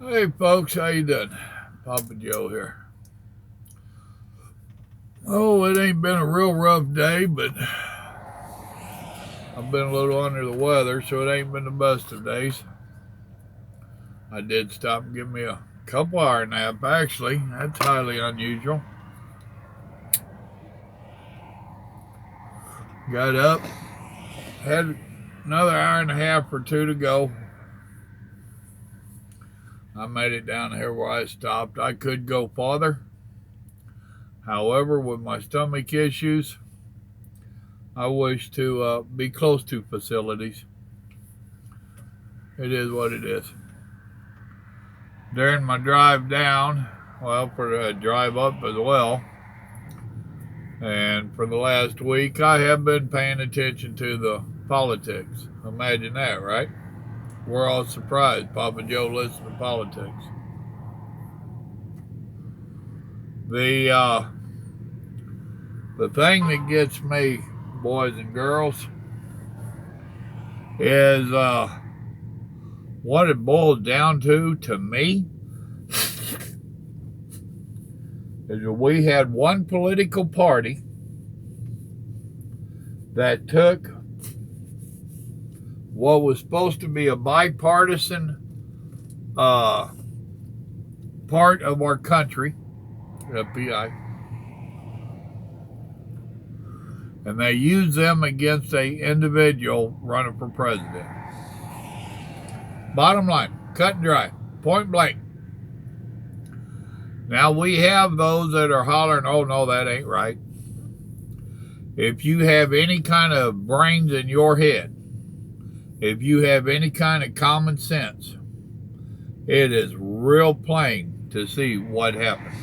Hey folks, how you doing? Papa Joe here. Oh, it ain't been a real rough day, but I've been a little under the weather, so it ain't been the best of days. I did stop and give me a couple hour nap, actually. That's highly unusual. Got up, had another hour and a half or two to go. I made it down here where I stopped. I could go farther. However, with my stomach issues, I wish to be close to facilities. It is what it is. During my drive down, well, for the drive up as well, and for the last week, I have been paying attention to the politics. Imagine that, right? We're all surprised Papa Joe listens to politics. The uh, the thing that gets me, boys and girls, is what it boils down to me, is that we had one political party that took what was supposed to be a bipartisan part of our country, FBI, and they used them against a individual running for president. Bottom line, cut and dry, point blank. Now we have those that are hollering, oh no, that ain't right. If you have any kind of brains in your head, if you have any kind of common sense, it is real plain to see what happened.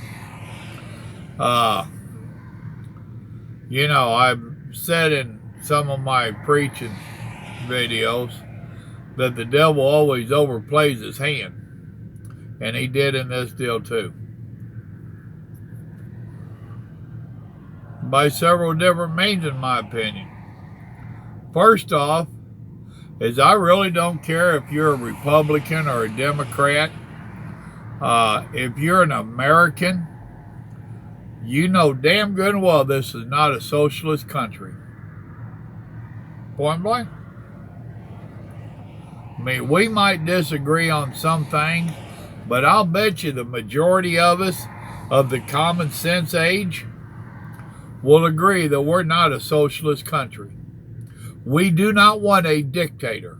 I've said in some of my preaching videos that the devil always overplays his hand, and he did in this deal too. By several different means, in my opinion. First off, is I really don't care if you're a Republican or a Democrat. If you're an American, you know damn good and well this is not a socialist country. Point blank. I mean, we might disagree on some things, but I'll bet you the majority of us of the common sense age will agree that we're not a socialist country. We do not want a dictator.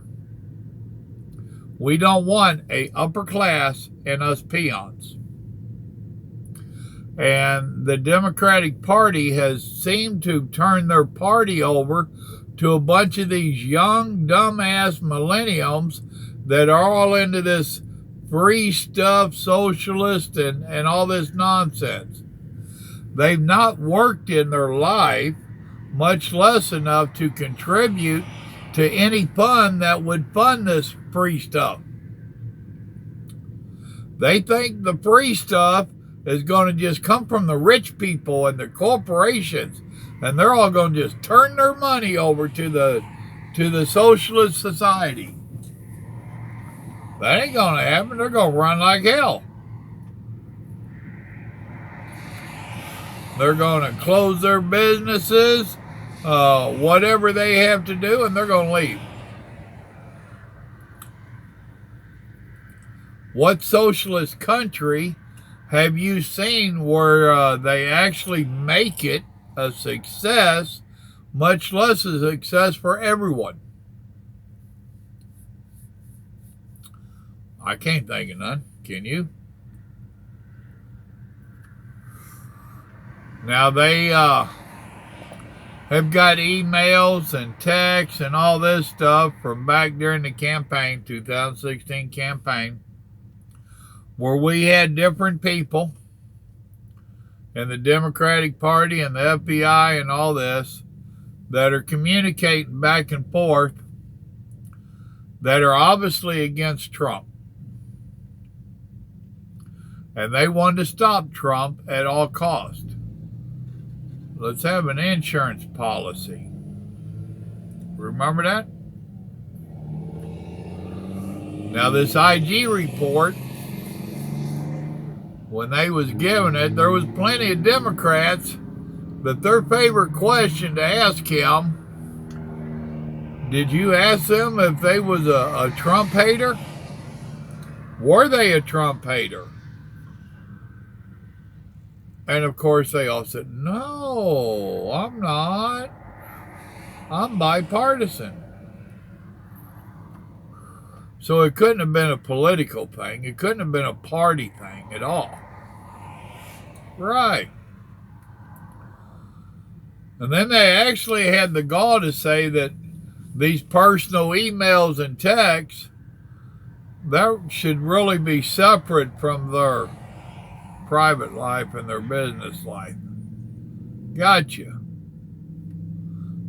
We don't want a upper class and us peons. And the Democratic Party has seemed to turn their party over to a bunch of these young, dumbass millenniums that are all into this free stuff, socialist, and all this nonsense. They've not worked in their life, much less enough to contribute to any fund that would fund this free stuff. They think the free stuff is going to just come from the rich people and the corporations, and they're all going to just turn their money over to the socialist society. That ain't going to happen. They're going to run like hell. They're going to close their businesses, whatever they have to do, and they're going to leave. What socialist country have you seen where they actually make it a success, much less a success for everyone? I can't think of none. Can you? Now they have got emails and texts and all this stuff from back during the campaign, 2016 campaign, where we had different people in the Democratic Party and the FBI and all this that are communicating back and forth that are obviously against Trump. And they wanted to stop Trump at all costs. Let's have an insurance policy. Remember that? Now, this IG report when they was giving it, there was plenty of Democrats that their favorite question to ask him, did you ask them if they was a Trump hater? Were they a Trump hater? And of course they all said, no, I'm not. I'm bipartisan. So it couldn't have been a political thing. It couldn't have been a party thing at all. Right. And then they actually had the gall to say that these personal emails and texts, that should really be separate from their private life and their business life. Gotcha.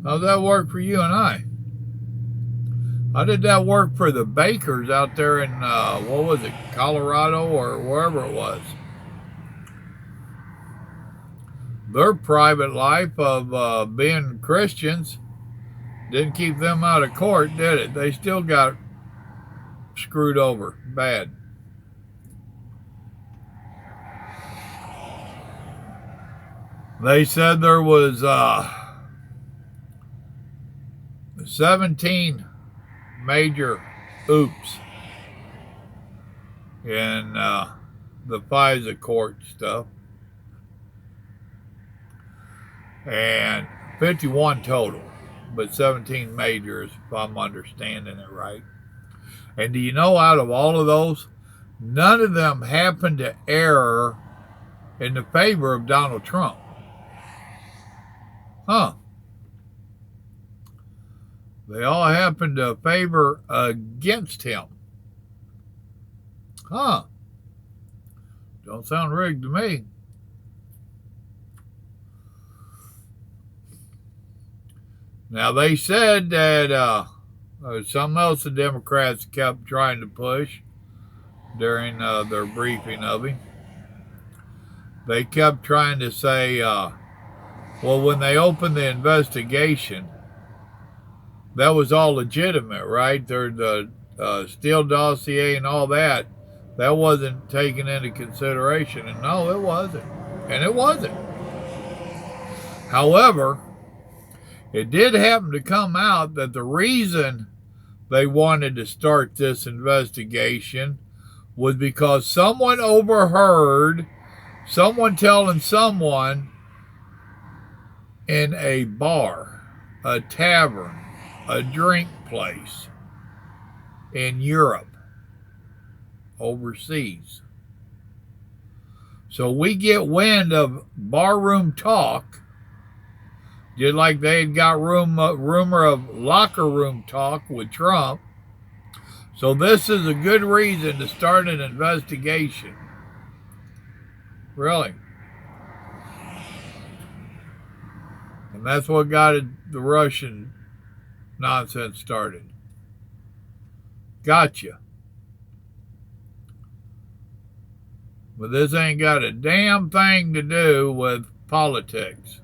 How'd that work for you and I? How did that work for the bakers out there in, what was it, Colorado or wherever it was? Their private life of being Christians didn't keep them out of court, did it? They still got screwed over bad. They said there was 17 major oops in the FISA court stuff, and 51 total, but 17 majors, if I'm understanding it right. And do you know, out of all of those, none of them happened to err in the favor of Donald Trump? Huh. They all happened to favor against him. Huh. Don't sound rigged to me. Now, they said that something else the Democrats kept trying to push during their briefing of him. They kept trying to say, well, when they opened the investigation, that was all legitimate, right? The Steele dossier and all that, that wasn't taken into consideration. And no, it wasn't. And it wasn't. However, it did happen to come out that the reason they wanted to start this investigation was because someone overheard someone telling someone in a bar, a tavern, a drink place in Europe, overseas. So we get wind of barroom talk, just like they had got rumor of locker room talk with Trump. So this is a good reason to start an investigation. Really. And that's what got the Russian nonsense started. Gotcha. But this ain't got a damn thing to do with politics.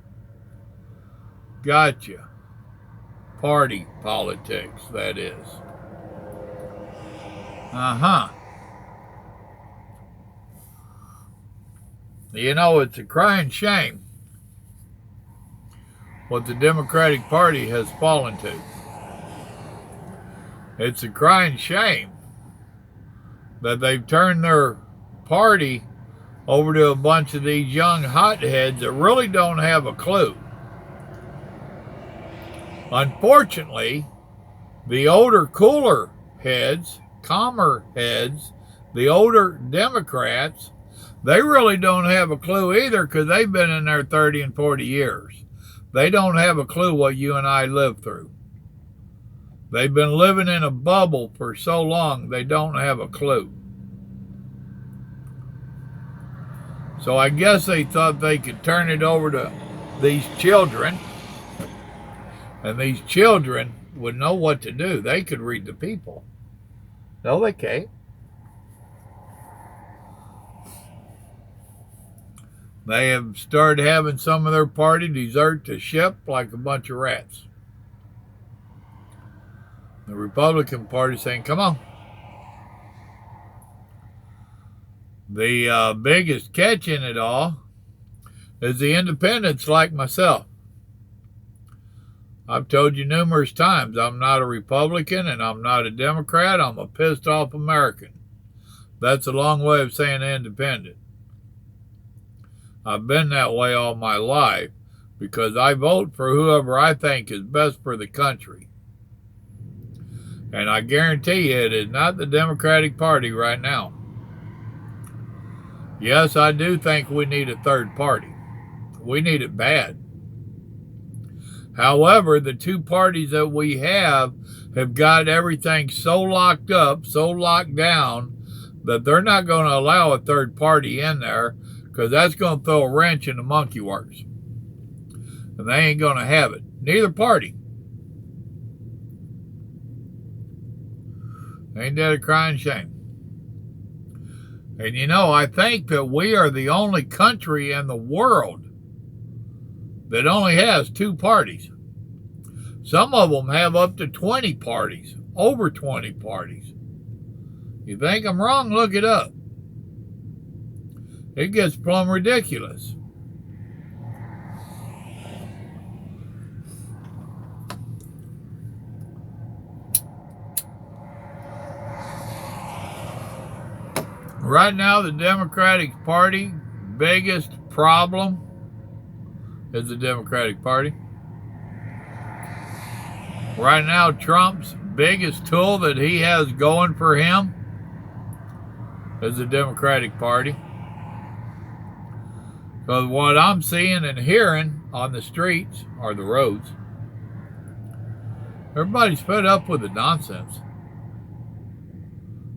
Gotcha. Party politics, that is. Uh-huh. You know, it's a crying shame what the Democratic Party has fallen to. It's a crying shame that they've turned their party over to a bunch of these young hotheads that really don't have a clue. Unfortunately, the older, cooler heads, calmer heads, the older Democrats, they really don't have a clue either, because they've been in there 30 and 40 years. They don't have a clue what you and I lived through. They've been living in a bubble for so long, they don't have a clue. So I guess they thought they could turn it over to these children, and these children would know what to do. They could read the people. No, they can't. They have started having some of their party desert the ship like a bunch of rats. The Republican Party saying, come on. The biggest catch in it all is the independents like myself. I've told you numerous times I'm not a Republican and I'm not a Democrat. I'm a pissed off American. That's a long way of saying independent. I've been that way all my life because I vote for whoever I think is best for the country. And I guarantee you it is not the Democratic Party right now. Yes, I do think we need a third party. We need it bad. However, the two parties that we have got everything so locked up, so locked down, that they're not going to allow a third party in there because that's going to throw a wrench in the monkey works. And they ain't going to have it. Neither party. Ain't that a crying shame? And you know, I think that we are the only country in the world that only has two parties. Some of them have up to 20 parties, over 20 parties. You think I'm wrong? Look it up. It gets plumb ridiculous. Right now, the Democratic Party biggest problem is the Democratic Party. Right now, Trump's biggest tool that he has going for him is the Democratic Party. Because what I'm seeing and hearing on the streets or the roads, everybody's fed up with the nonsense.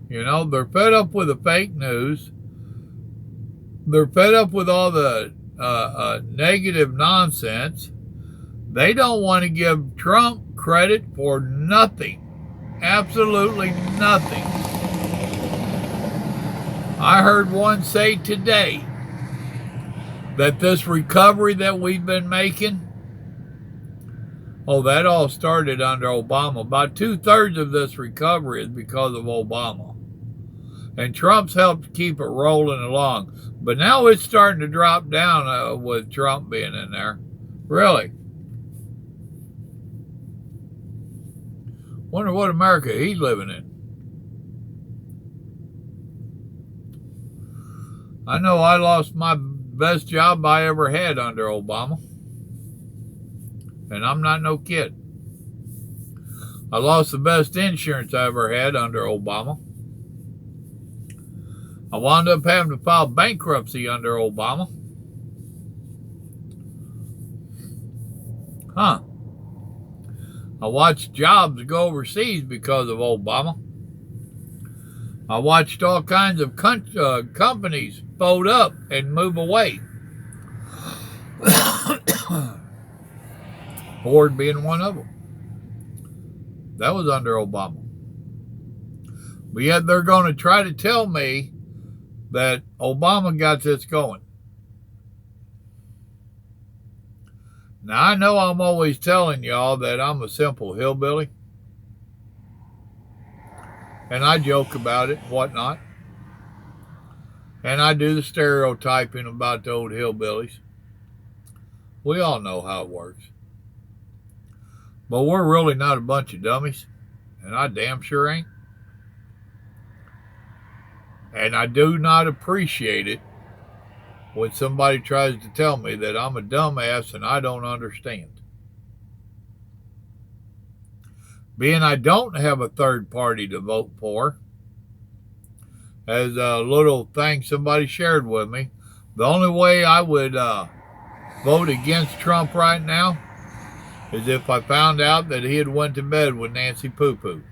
You know, they're fed up with the fake news. They're fed up with all the negative nonsense. They don't want to give Trump credit for nothing. Absolutely nothing. I heard one say today that this recovery that we've been making, that all started under Obama. About 2/3 of this recovery is because of Obama. And Trump's helped keep it rolling along. But now it's starting to drop down with Trump being in there. Really. Wonder what America he's living in. I know I lost my best job I ever had under Obama. And I'm not no kid. I lost the best insurance I ever had under Obama. I wound up having to file bankruptcy under Obama. I watched jobs go overseas because of Obama. I watched all kinds of companies fold up and move away. Ford being one of them. That was under Obama. But yet they're going to try to tell me that Obama got this going. Now, I know I'm always telling y'all that I'm a simple hillbilly. And I joke about it, whatnot. And I do the stereotyping about the old hillbillies. We all know how it works. But we're really not a bunch of dummies. And I damn sure ain't. And I do not appreciate it when somebody tries to tell me that I'm a dumbass and I don't understand. Being I don't have a third party to vote for, as a little thing somebody shared with me, the only way I would vote against Trump right now is if I found out that he had went to bed with Nancy Poo-Poo.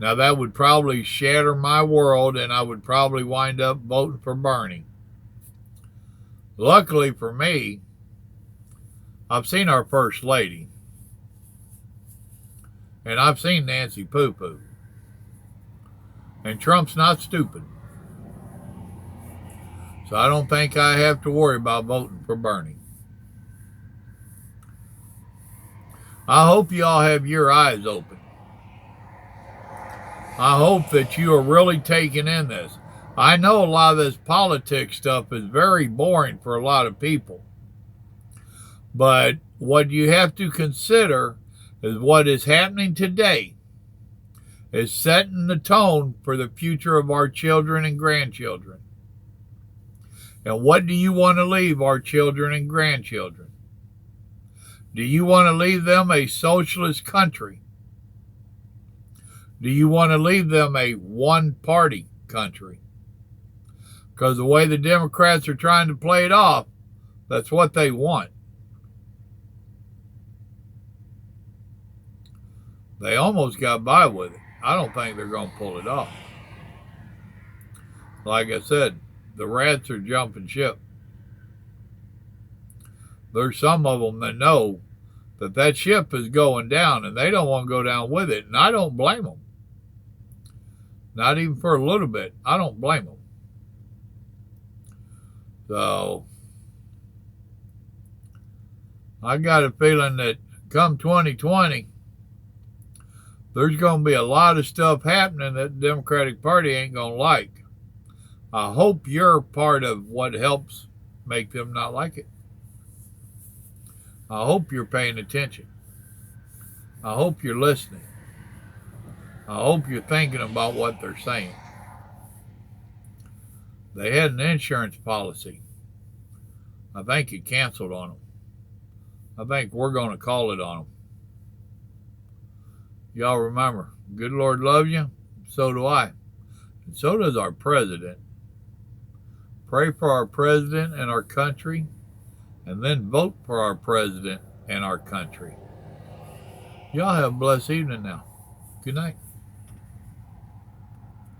Now that would probably shatter my world and I would probably wind up voting for Bernie. Luckily for me, I've seen our First Lady. And I've seen Nancy Poo-Poo. And Trump's not stupid. So I don't think I have to worry about voting for Bernie. I hope you all have your eyes open. I hope that you are really taking in this. I know a lot of this politics stuff is very boring for a lot of people. But what you have to consider is what is happening today is setting the tone for the future of our children and grandchildren. And what do you want to leave our children and grandchildren? Do you want to leave them a socialist country? Do you want to leave them a one-party country? Because the way the Democrats are trying to play it off, that's what they want. They almost got by with it. I don't think they're going to pull it off. Like I said, the rats are jumping ship. There's some of them that know that that ship is going down and they don't want to go down with it. And I don't blame them. Not even for a little bit. I don't blame them. So, I got a feeling that come 2020, there's going to be a lot of stuff happening that the Democratic Party ain't going to like. I hope you're part of what helps make them not like it. I hope you're paying attention. I hope you're listening. I hope you're thinking about what they're saying. They had an insurance policy. I think it canceled on them. I think we're going to call it on them. Y'all remember, good Lord loves you, so do I. And so does our president. Pray for our president and our country, and then vote for our president and our country. Y'all have a blessed evening now. Good night.